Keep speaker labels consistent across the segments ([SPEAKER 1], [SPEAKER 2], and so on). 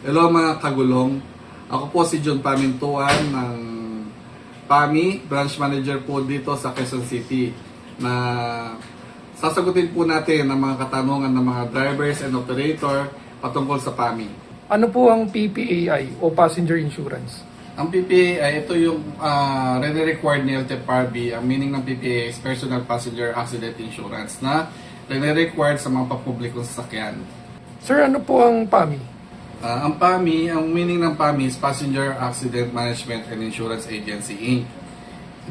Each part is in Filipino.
[SPEAKER 1] Hello mga kagulong. Ako po si John Pamintuan ng PAMI, Branch Manager po dito sa Quezon City, na sasagutin po natin ang mga katanungan ng mga drivers and operator patungkol sa PAMI.
[SPEAKER 2] Ano po ang PPAI o Passenger Insurance?
[SPEAKER 1] Ang PPA ay ito yung required ni LTFRB. Ang meaning ng PPA is Personal Passenger Accident Insurance na required sa mga papublikong sasakyan.
[SPEAKER 2] Sir, ano po ang PAMI?
[SPEAKER 1] Ang PAMI, ang meaning ng PAMI is Passenger Accident Management and Insurance Agency Inc.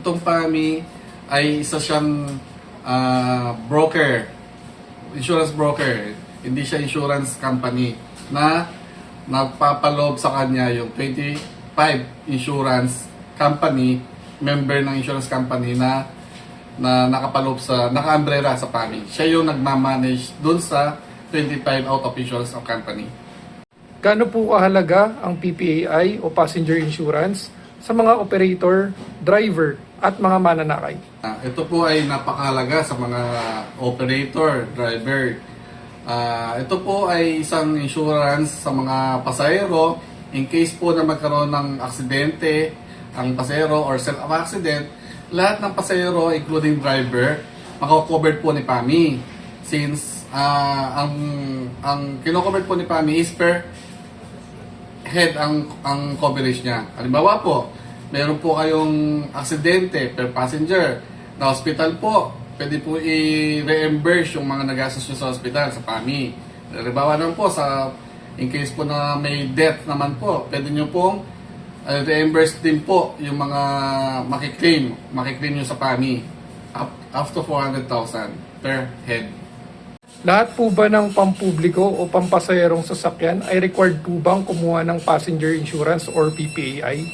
[SPEAKER 1] Itong PAMI ay isa siyang broker, insurance broker. Hindi siya insurance company na nagpapaloob sa kanya yung 25 insurance company, member ng insurance company na nakapaloob sa, naka-umbrella sa PAMI. Siya yung nagmamanage dun sa 25 out of insurance of company.
[SPEAKER 2] Gaano po kahalaga ang PPAI o Passenger Insurance sa mga operator, driver at mga mananakay?
[SPEAKER 1] Ito po ay napakahalaga sa mga operator, driver. Ito po ay isang insurance sa mga pasahero in case po na magkaroon ng aksidente ang pasahero or self-accident. Lahat ng pasahero, including driver, mako-covered po ni PAMI. Since ang kino-covered po ni PAMI is per head ang coverage niya. Halimbawa po, meron po kayong aksidente per passenger na hospital po, pwede po i-reimburse yung mga nagastos nyo sa hospital, sa PAMI. Halimbawa naman po, in case po na may death naman po, pwede nyo pong reimburse din po yung mga makiklaim nyo sa PAMI up to 400,000 per head.
[SPEAKER 2] Lahat po ba ng pampubliko o pampasaherong sasakyan ay required po bang kumuha ng Passenger Insurance or PPAI?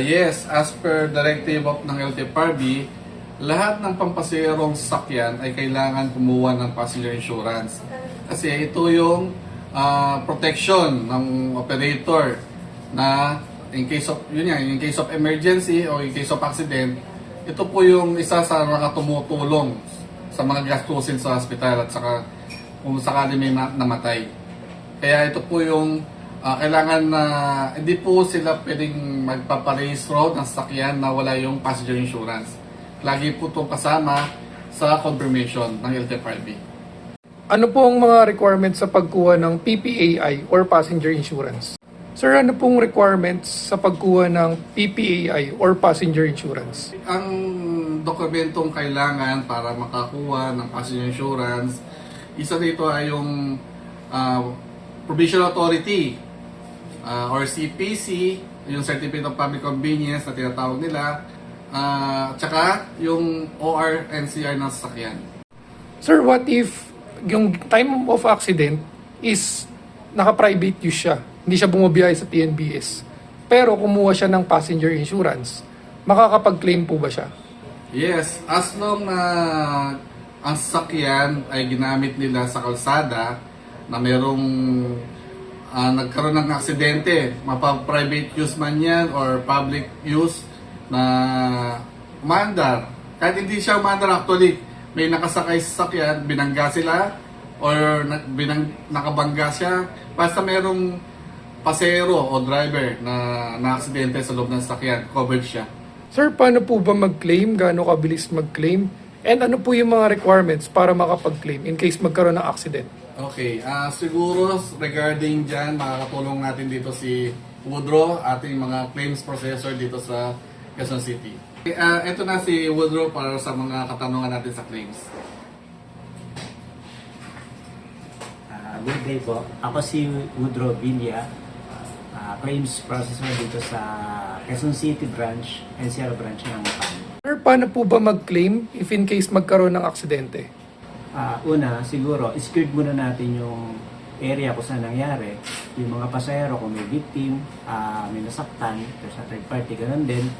[SPEAKER 1] Yes, as per directive of ng LTFRB, lahat ng pampasaherong sasakyan ay kailangan kumuha ng passenger insurance. Kasi ito yung protection ng operator na in case of emergency o in case of accident, ito po yung isa sa nakatumutulong sa mga gastusin sa hospital at saka kung sakali may namatay. Kaya ito po yung kailangan na hindi po sila pwedeng magpaparehistro ng sasakyan na wala yung passenger insurance. Lagi po itong kasama sa confirmation ng LTFRB.
[SPEAKER 2] Ano po ang mga requirements sa pagkuha ng PPAI or Passenger Insurance? Sir, ano pong requirements sa pagkuha ng PPAI or Passenger Insurance?
[SPEAKER 1] Ang dokumentong kailangan para makakuha ng passenger insurance, isa dito ay yung Provincial Authority or CPC, yung Certificate of Public Convenience na tinatawag nila, tsaka yung OR/NCR ng sasakyan.
[SPEAKER 2] Sir, what if yung time of accident is naka-private use siya? Hindi siya bumabiyay sa TNBS. Pero kumuha siya ng passenger insurance, makakapag-claim po ba siya?
[SPEAKER 1] Yes, as long na ang sasakyan ay ginamit nila sa kalsada na merong nagkaroon ng aksidente, mapa-private use man yan or public use na umandar. Kahit hindi siya umandar actually, may nakasakay sa sasakyan, binangga sila or nakabangga siya, basta merong pasero o driver na aksidente sa loob ng sasakyan, covered siya.
[SPEAKER 2] Sir, paano po ba mag-claim? Gaano kabilis mag-claim? And ano po yung mga requirements para makapag-claim in case magkaroon ng accident?
[SPEAKER 1] Okay, siguro regarding dyan, makakatulong natin dito si Woodrow, ating mga claims processor dito sa Quezon City. Ito na si Woodrow para sa mga katanungan natin sa claims.
[SPEAKER 3] Good day po. Ako si Woodrow Villa, claims processor dito sa Quezon City branch, NCR branch ng PAMI.
[SPEAKER 2] Sir, paano po ba mag-claim if in case magkaroon ng aksidente?
[SPEAKER 3] Una, siguro, secured muna natin yung area kung saan nangyari. Yung mga pasahero, kung may victim, may nasaktan, sa third party, ganun din.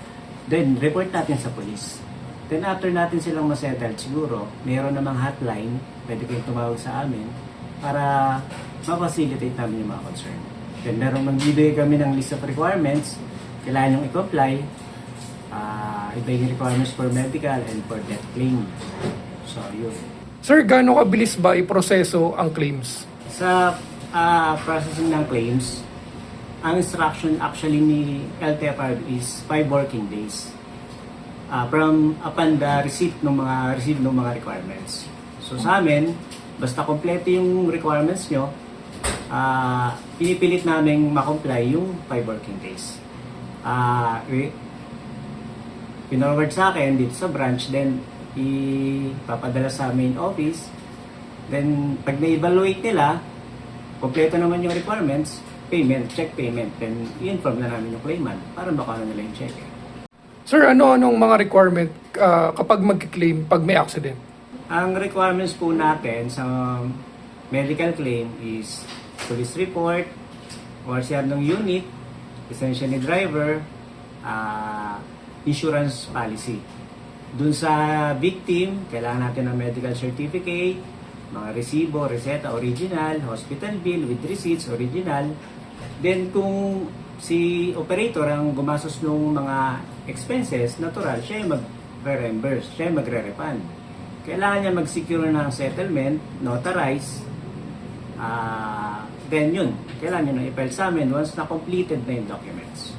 [SPEAKER 3] Then, report natin sa police. Then, after natin silang masettle, siguro, mayroon namang hotline, pwede kayong tumawag sa amin para ma-facilitate namin yung mga concern. Then, magbibigay kami ng list of requirements, kailangan yung i-comply, iba yung requirements for medical and for death claim. So, yun.
[SPEAKER 2] Sir, gaano kabilis ba iproseso ang claims?
[SPEAKER 3] Sa processing ng claims, ang instruction actually ni LTFRB is 5 working days from upon the receipt ng mga requirements. So sa amin, basta kompleto yung requirements nyo, pinipilit namin makomply yung 5 working days. Pinorward sa akin dito sa branch, then ipapadala sa main office. Then pag na-evaluate nila, kompleto naman yung requirements, check payment, then i-inform na namin yung claimant para baka nila yung check.
[SPEAKER 2] Sir, ano-anong mga requirement kapag mag-claim pag may accident?
[SPEAKER 3] Ang requirements po natin sa medical claim is police report, ORCR ng unit, lisensya ni driver, insurance policy. Dun sa victim, kailangan natin ng medical certificate, mga resibo, reseta, original, hospital bill with receipts, original. Then kung si operator ang gumastos ng mga expenses, natural, siya yung mag-reimburse, siya yung magre-refund. Kailangan niya mag-secure ng settlement, notarize, then yun, kailangan niya na i-file sa amin once na completed na yung documents.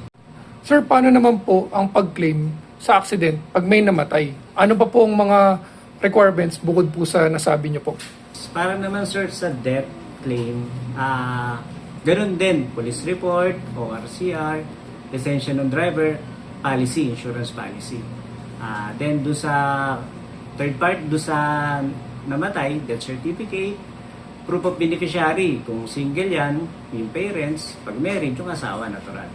[SPEAKER 2] Sir, paano naman po ang pag-claim sa accident pag may namatay? Ano pa po ang mga requirements bukod po sa nasabi niyo po?
[SPEAKER 3] Para naman sir sa death claim, ganun din, police report, ORCR, lisensya ng driver, policy, insurance policy. Then do sa third part, do sa namatay, death certificate, proof of beneficiary, kung single yan, yung parents, pag married, yung asawa, natural.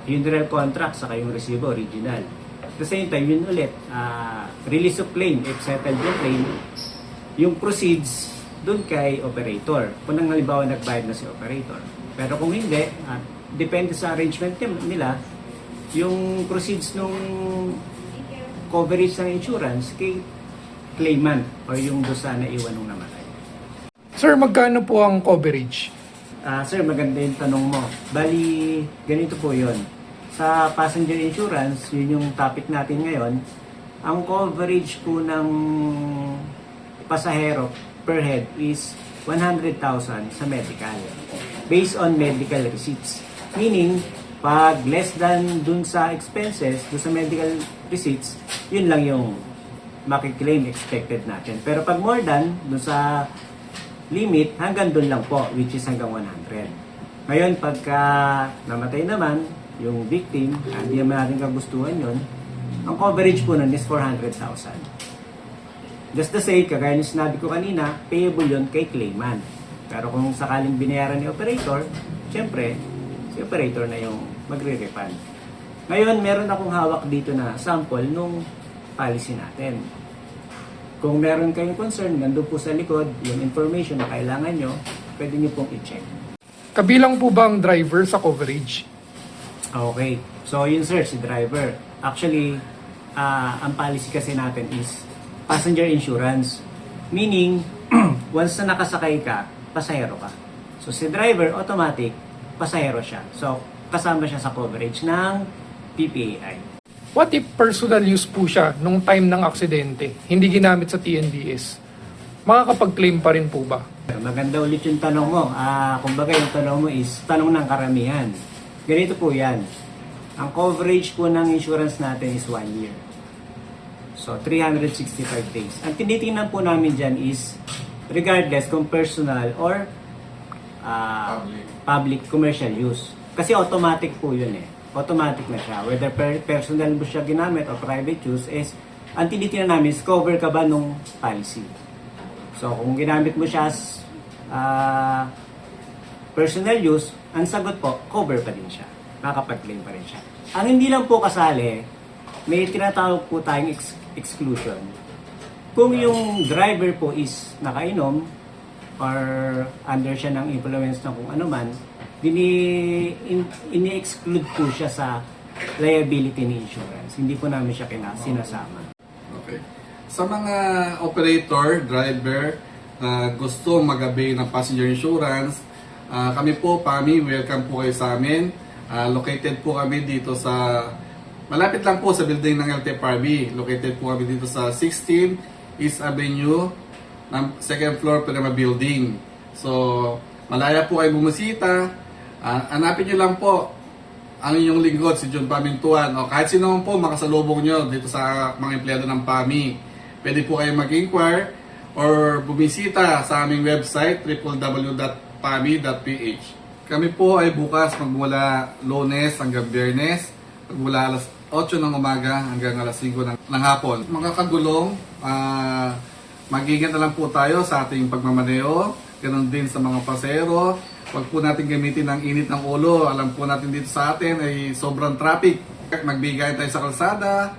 [SPEAKER 3] Funeral contract, saka yung resibo, original. At the same time, yun ulit, release of claim, if settled yung claim, yung proceeds dun kay operator. Kung nang halimbawa nagbayad na si operator. Pero kung hindi, depende sa arrangement nila, yung proceeds nung coverage ng insurance kay claimant o yung dosa na iwan nung namatay.
[SPEAKER 2] Sir, magkano po ang coverage?
[SPEAKER 3] Sir, maganda yung tanong mo. Bali, ganito po yun. Sa passenger insurance, yun yung topic natin ngayon. Ang coverage po ng pasahero per head is 100,000 sa medical. Based on medical receipts. Meaning, pag less than dun sa expenses, dun sa medical receipts, yun lang yung makiklaim expected natin. Pero pag more than, dun sa limit, hanggang dun lang po, which is hanggang 100. Ngayon, pagka namatay naman, yung victim, hindi naman natin kagustuhan yun, ang coverage po nun is 400,000. Just the same, kagaya ng sinabi ko kanina, payable yun kay claimant. Pero kung sakaling binayaran ni operator, syempre, si operator na yung magre-refund. Ngayon, meron akong hawak dito na sample nung policy natin. Kung meron kayong concern, nandun po sa likod, yung information na kailangan nyo, pwede nyo pong i-check.
[SPEAKER 2] Kabilang po ba ang driver sa coverage?
[SPEAKER 3] Okay. So, yun sir, si driver. Actually, ang policy kasi natin is passenger insurance. Meaning, once na nakasakay ka, pasahero ka. So, si driver, automatic, pasahero siya. So, kasama siya sa coverage ng PPAI.
[SPEAKER 2] What if personal use po siya nung time ng aksidente, hindi ginamit sa TNBS? Makakapag-claim pa rin po ba?
[SPEAKER 3] Maganda ulit yung tanong mo. Kumbaga yung tanong mo is tanong ng karamihan. Ganito po yan. Ang coverage po ng insurance natin is 1 year. So, 365 days. Ang tinitingnan po namin dyan is regardless kung personal or public commercial use. Kasi automatic po yun eh. Automatic na siya. Whether personal mo siya ginamit or private use is, ang tinitingnan namin is cover ka ba nung policy. So, kung ginamit mo siya as personal use, ang sagot po, cover pa din siya. Makakapag-claim pa rin siya. Ang hindi lang po kasali, may tinatawag po tayong exclusion. Kung yung driver po is nakainom or under siya ng influence ng kung ano man, ini-exclude po siya sa liability ni insurance. Hindi po namin siya sinasama.
[SPEAKER 1] Okay. Sa mga operator, driver na gusto mag-avail ng passenger insurance, kami po, PAMI, welcome po kayo sa amin. Located po kami dito sa, malapit lang po sa building ng LTFRB. Located po kami dito sa 16 East Avenue, ng second floor Prima Building. So, malaya po kayo bumusita. Hanapin nyo lang po ang inyong lingkod, si John Pamintuan, o kahit sino man po makasalubong nyo dito sa mga empleyado ng PAMI. Pwede po kayong mag-inquire or bumisita sa aming website www.pami.ph. Kami po ay bukas magmula Lunes hanggang Biyernes, magmula alas 8 ng umaga hanggang alas 5 ng hapon. Mga kagulong, mag-ingat na lang po tayo sa ating pagmamaneo, ganun din sa mga pasero. Huwag po natin gamitin ang init ng ulo. Alam po natin dito sa atin ay sobrang traffic. Magbigay tayo sa kalsada.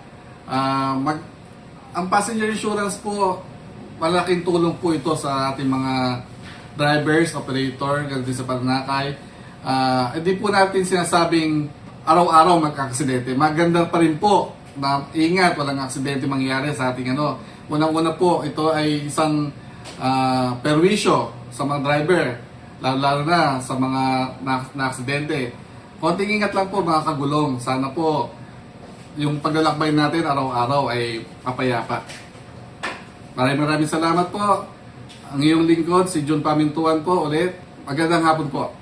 [SPEAKER 1] Ang passenger insurance po, malaking tulong po ito sa ating mga drivers, operator, ganun din sa pananakay. Hindi po natin sinasabing araw-araw magkaksidente. Maganda pa rin po na ingat, walang aksidente mangyayari sa ating ano. Unang-una po, ito ay isang perwisyo sa mga driver, lalo na sa mga na-aksidente. Konting ingat lang po mga kagulong. Sana po yung paglalakbay natin araw-araw ay mapayapa. Maraming salamat po. Ang iyong lingkod, si John Pamintuan po ulit. Magandang hapon po.